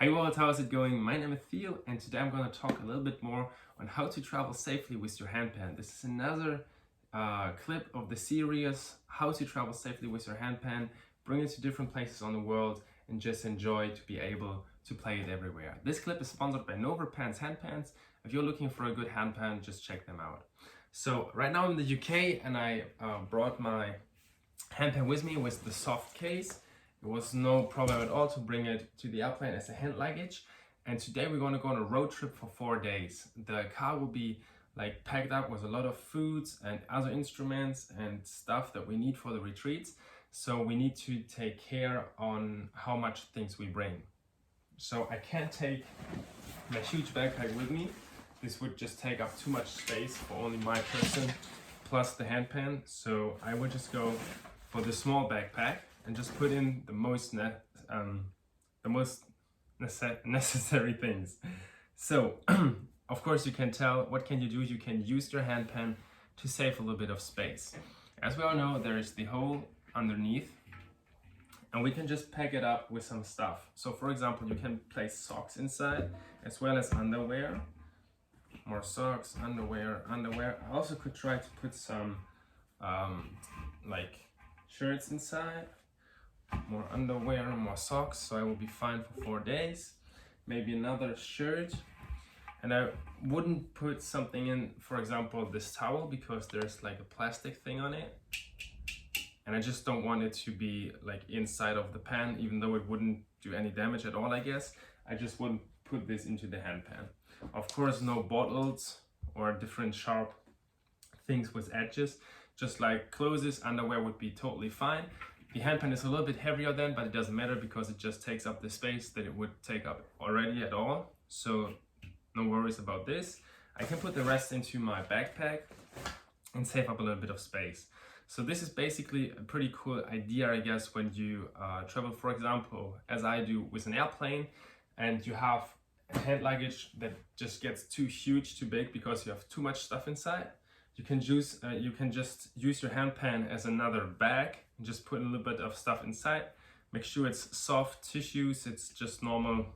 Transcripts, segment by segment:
Hey world, how is it going? My name is Theo and today I'm going to talk a little bit more on how to travel safely with your handpan. This is another clip of the series, how to travel safely with your handpan, bring it to different places on the world and just enjoy to be able to play it everywhere. This clip is sponsored by NovaPans Handpans. If you're looking for a good handpan, just check them out. So right now I'm in the UK and I brought my handpan with me with the soft case. It was no problem at all to bring it to the airplane as a hand luggage. And today we're going to go on a road trip for 4 days. The car will be like packed up with a lot of foods and other instruments and stuff that we need for the retreats. So we need to take care on how much things we bring. So I can't take my huge backpack with me. This would just take up too much space for only my person plus the handpan. So I would just go for the small backpack and just put in the most necessary things. So of course you can tell, what can you do? You can use your handpan to save a little bit of space. As we all know, there is the hole underneath and we can just pack it up with some stuff. So for example, you can place socks inside as well as underwear. More socks, underwear. I also could try to put some like shirts inside, more underwear, more socks, so I will be fine for 4 days. Maybe another shirt, and I wouldn't put something in, for example, this towel, because there's like a plastic thing on it, and I just don't want it to be like inside of the pan, even though it wouldn't do any damage at all, I guess. I just wouldn't put this into the handpan. Of course, no bottles or different sharp things with edges. Just like clothes, underwear would be totally fine. The handpan is a little bit heavier then, but it doesn't matter because it just takes up the space that it would take up already at all. So no worries about this. I can put the rest into my backpack and save up a little bit of space. So this is basically a pretty cool idea, I guess, when you travel, for example, as I do with an airplane, and you have a hand luggage that just gets too huge, too big because you have too much stuff inside. You can just use your handpan as another bag and just put a little bit of stuff inside. Make sure it's soft tissues, it's just normal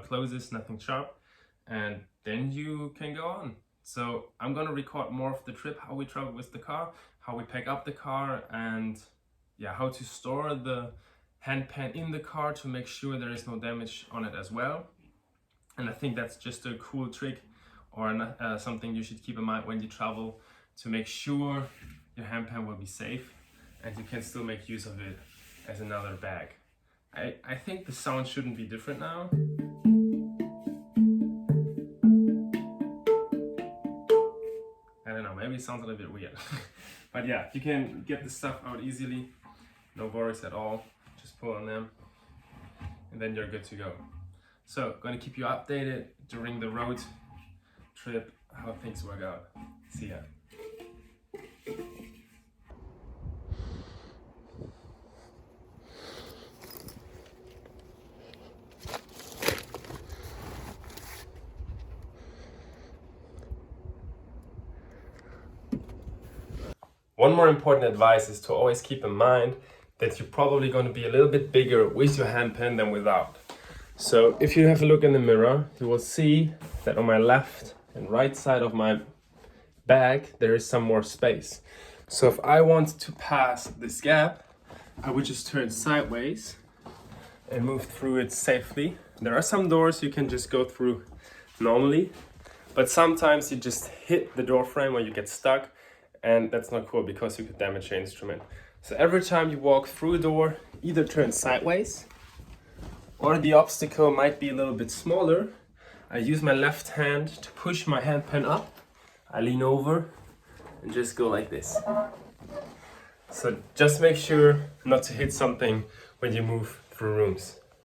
clothes, nothing sharp, and then you can go on. So I'm gonna record more of the trip, how we travel with the car, how we pack up the car, and yeah, how to store the handpan in the car to make sure there is no damage on it as well. And I think that's just a cool trick, or something you should keep in mind when you travel, to make sure your handpan will be safe and you can still make use of it as another bag. I think the sound shouldn't be different now. I don't know, maybe it sounds a little bit weird. But yeah, you can get the stuff out easily, no worries at all. Just pull on them and then you're good to go. So, gonna keep you updated during the road trip, how things work out. See ya. One more important advice is to always keep in mind that you're probably going to be a little bit bigger with your handpan than without. So if you have a look in the mirror, you will see that on my left and right side of my bag there is some more space. So if I want to pass this gap, I would just turn sideways and move through it safely. There are some doors you can just go through normally, but sometimes you just hit the door frame or you get stuck, and that's not cool because you could damage your instrument. So every time you walk through a door, either turn sideways, or the obstacle might be a little bit smaller. I use my left hand to push my handpan up. I lean over and just go like this. So just make sure not to hit something when you move through rooms.